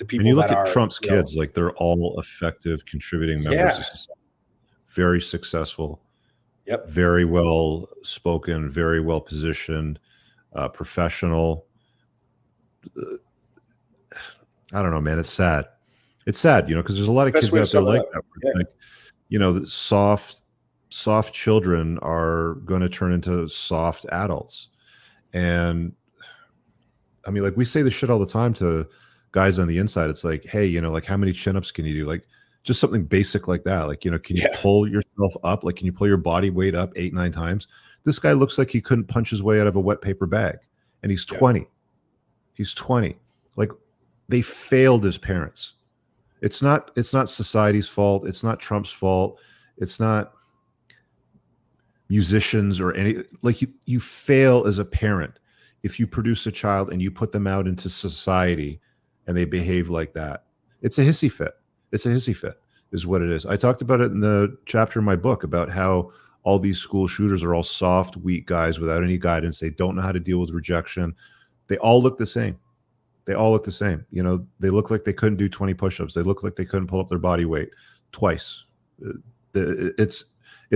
the And people you look that at are, Trump's kids, like they're all effective contributing members of society. Very successful, very well spoken, very well positioned, professional. I don't know, man. It's sad. It's sad, because there's a lot of kids out there like that. Like, soft children are going to turn into soft adults. And I mean, like we say this shit all the time to guys on the inside. It's like, hey, like how many chin-ups can you do? Like just something basic like that. Like, can you pull yourself up? Like, can you pull your body weight up 8-9 times? This guy looks like he couldn't punch his way out of a wet paper bag. And he's 20. He's 20. Like they failed as parents. It's not society's fault. It's not Trump's fault. It's not musicians or any, like you fail as a parent if you produce a child and you put them out into society and they behave like that. It's a hissy fit. It's a hissy fit is what it is. I talked about it in the chapter in my book about how all these school shooters are all soft, weak guys without any guidance. They don't know how to deal with rejection. They all look the same. They all look the same. They look like they couldn't do 20 push-ups. They look like they couldn't pull up their body weight twice. It's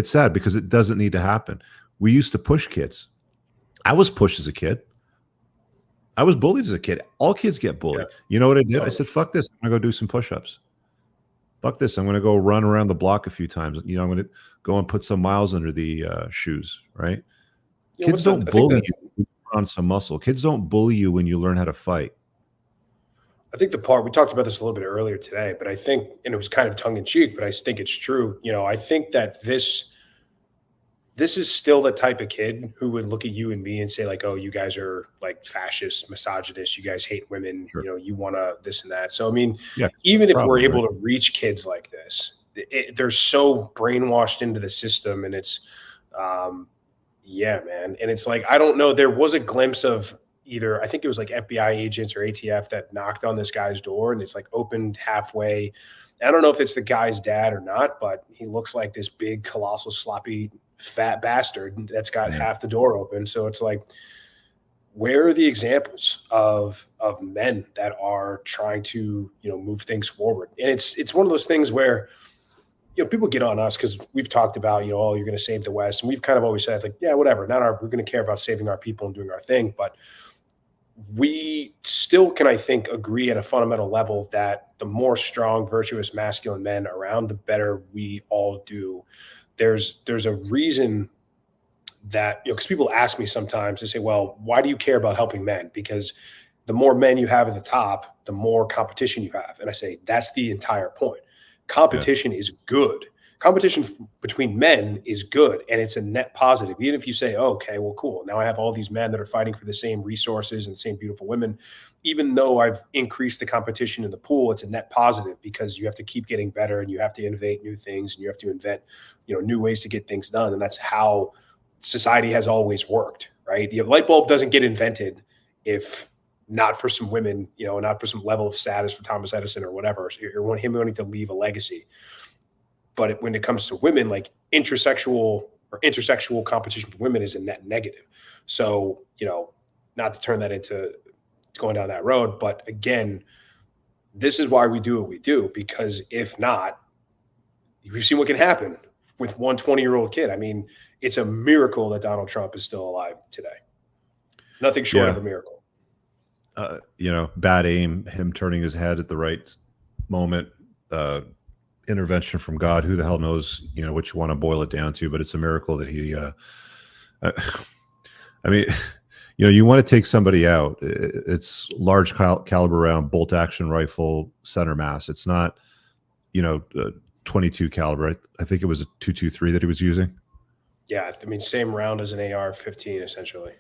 sad because it doesn't need to happen. We used to push kids. I was pushed as a kid. I was bullied as a kid. All kids get bullied. You know what I did? I said, fuck this. I'm going to go do some push-ups. Fuck this. I'm going to go run around the block a few times. I'm going to go and put some miles under the shoes, right? Kids don't bully you when you put on some muscle. Kids don't bully you when you learn how to fight. I think the part, we talked about this a little bit earlier today, but I think, and it was kind of tongue in cheek, but I think it's true. I think that this is still the type of kid who would look at you and me and say like, oh, you guys are like fascist, misogynist. You guys hate women. Sure. You want to this and that. So, I mean, even if we're able to reach kids like this, they're so brainwashed into the system, and it's, man. And it's like, I don't know. There was a glimpse of either, I think it was like FBI agents or ATF that knocked on this guy's door, and it's like opened halfway. I don't know if it's the guy's dad or not, but he looks like this big, colossal, sloppy, fat bastard that's got half the door open. So it's like, where are the examples of men that are trying to, move things forward? And it's one of those things where, people get on us because we've talked about, oh, you're going to save the West. And we've kind of always said like, yeah, whatever, we're going to care about saving our people and doing our thing. But we still can, I think, agree at a fundamental level that the more strong, virtuous, masculine men around, the better we all do. There's a reason that, because people ask me sometimes, they say, well, why do you care about helping men? Because the more men you have at the top, the more competition you have. And I say, that's the entire point. Competition is good. Competition between men is good, and it's a net positive. Even if you say, oh, okay, well, cool. Now I have all these men that are fighting for the same resources and the same beautiful women. Even though I've increased the competition in the pool, it's a net positive because you have to keep getting better and you have to innovate new things and you have to invent, new ways to get things done. And that's how society has always worked, right? The light bulb doesn't get invented if not for some women, not for some level of status for Thomas Edison or whatever, or him wanting to leave a legacy. But when it comes to women, like intersexual competition for women is a net negative. So, not to turn that into going down that road. But again, this is why we do what we do, because if not, we've seen what can happen with one 20-year-old kid. I mean, it's a miracle that Donald Trump is still alive today. Nothing short of a miracle. Bad aim, him turning his head at the right moment, intervention from God. Who the hell knows, what you want to boil it down to, but it's a miracle that he, I mean, you want to take somebody out. It's large caliber round, bolt action rifle, center mass. It's not, 22 caliber. I think it was a 223 that he was using. Yeah. I mean, same round as an AR-15 essentially.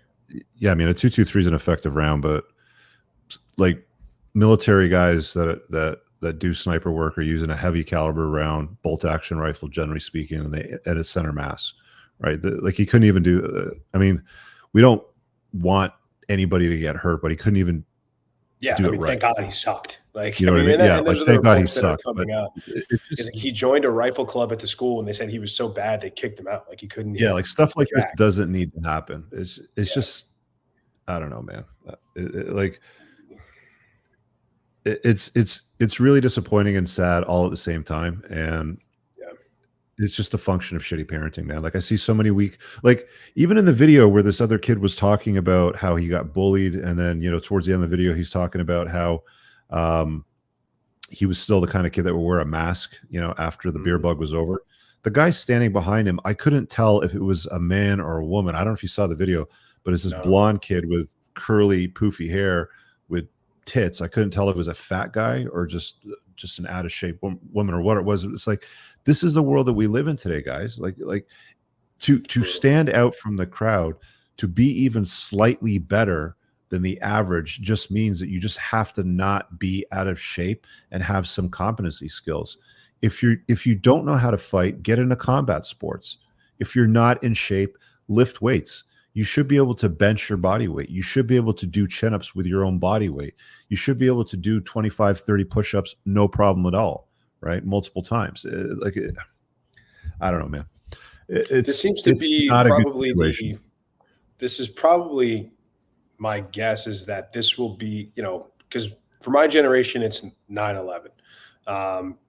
Yeah. I mean, a 223 is an effective round, but like military guys that do sniper work are using a heavy caliber round, bolt action rifle, generally speaking, and they at a center mass, right? Like he couldn't even do. I mean, we don't want anybody to get hurt, but he couldn't even. Yeah, I mean, thank God he sucked. Like, you know what I mean? Yeah, like, thank God he sucked. He joined a rifle club at the school, and they said he was so bad they kicked him out. Like he couldn't. Yeah, like stuff like this doesn't need to happen. It's just, I don't know, man. Like. It's really disappointing and sad all at the same time, and Yeah. it's just a function of shitty parenting, man. Like I see so many weak, like even in the video where this other kid was talking about how he got bullied, and then towards the end of the video he's talking about how um, he was still the kind of kid that would wear a mask, after the beer Mhm. bug was over. The guy standing behind him, I couldn't tell if it was a man or a woman. I don't know if you saw the video, but it's this No. blonde kid with curly, poofy hair with tits. I couldn't tell if it was a fat guy or just an out of shape woman or what it was. It's like this is the world that we live in today, guys. Like to Brutal. stand out from the crowd, to be even slightly better than the average, just means that you just have to not be out of shape and have some competency skills. If you don't know how to fight, get into combat sports. If you're not in shape, lift weights. You should be able to bench your body weight. You should be able to do chin-ups with your own body weight. You should be able to do 25, 30 push-ups, no problem at all, right? Multiple times. I don't know, man. This seems to It's be not a good probably situation. this is probably my guess is that this will be, because for my generation, it's 9/11.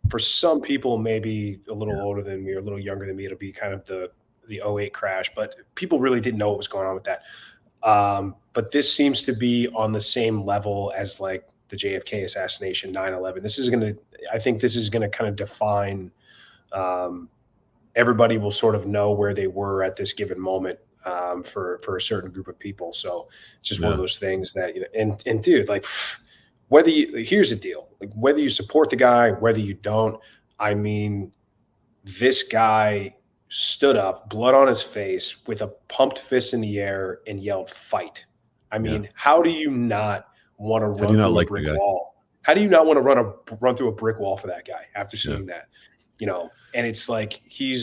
For some people, maybe a little older than me or a little younger than me, it'll be kind of the '08 crash, but people really didn't know what was going on with that. But this seems to be on the same level as like the JFK assassination, 9/11. I think this is going to kind of define, um, everybody will sort of know where they were at this given moment, for a certain group of people. So it's just one of Yeah. those things that, and dude, like, whether you here's the deal, like whether you support the guy, whether you don't, I mean, this guy stood up, blood on his face, with a pumped fist in the air and yelled, "Fight." I Yeah. mean, how do you not want to How do you run not through a like the brick guy? wall? How do you not want to run through a brick wall for that guy after Yeah. seeing that? And it's like he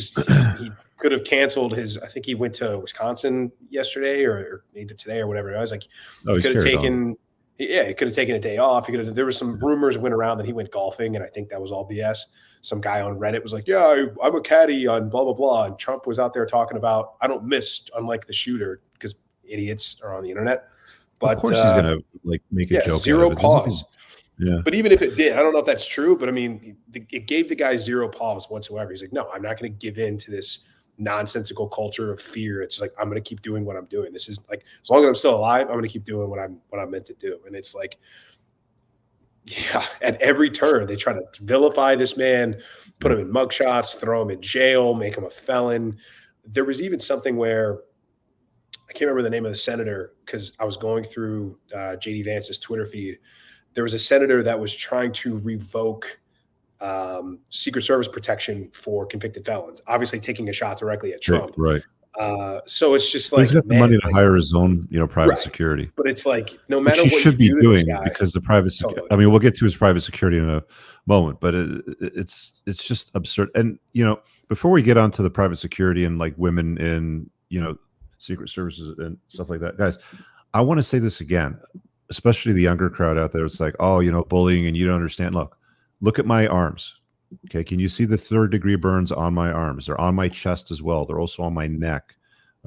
could have canceled his. I think he went to Wisconsin yesterday, or either today or whatever it was. Like Oh, he he's could have carried on. taken, yeah, he could have taken a day off. He could have. There was some rumors went around that he went golfing, and I think that was all BS. Some guy on Reddit was like, "Yeah, I'm a caddy on blah blah blah," and Trump was out there talking about, "I don't miss, unlike the shooter," because idiots are on the internet. Of But course he's gonna, like, make a yeah, joke out of zero it. There's nothing. pause. Yeah. But even if it did, I don't know if that's true, but I mean, it gave the guy zero pause whatsoever. He's like, no, I'm not going to give in to this nonsensical culture of fear. It's like, I'm going to keep doing what I'm doing. This is like, as long as I'm still alive, I'm going to keep doing what I'm meant to do. And it's like, yeah, at every turn, they try to vilify this man, put Yeah. him in mugshots, throw him in jail, make him a felon. There was even something where I can't remember the name of the senator because I was going through JD Vance's Twitter feed. There was a senator that was trying to revoke Secret Service protection for convicted felons, obviously taking a shot directly at Right, Trump. right. So it's just But he's like, got the man, money to like, hire his own, private right. security, But it's like, no which matter he what you should be do to this doing guy, because the private totally. I mean, we'll get to his private security in a moment, but it's just absurd. And, before we get onto the private security and like women in, secret services and stuff like that, guys, I want to say this again, especially the younger crowd out there. It's like, oh, bullying and you don't understand. Look at my arms. Okay. Can you see the third-degree burns on my arms? They're on my chest as well. They're also on my neck.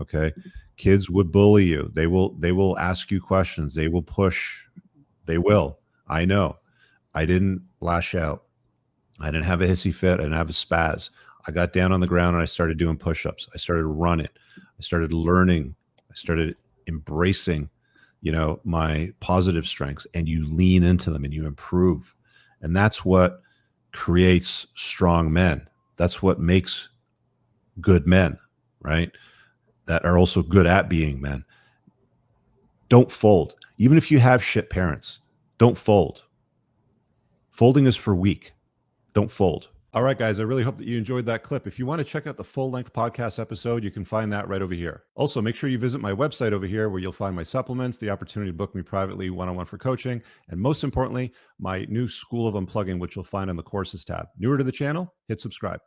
Okay. Kids would bully you. They will ask you questions. They will push. They will. I know. I didn't lash out. I didn't have a hissy fit. I didn't have a spaz. I got down on the ground and I started doing push-ups. I started running. I started learning. I started embracing, my positive strengths, and you lean into them and you improve. And that's what creates strong men. That's what makes good men, right? That are also good at being men. Don't fold. Even if you have shit parents, don't fold. Folding is for weak. Don't fold. All right, guys, I really hope that you enjoyed that clip. If you want to check out the full-length podcast episode, you can find that right over here. Also, make sure you visit my website over here where you'll find my supplements, the opportunity to book me privately one-on-one for coaching, and most importantly, my new School of Unplugging, which you'll find on the courses tab. Newer to the channel, hit subscribe.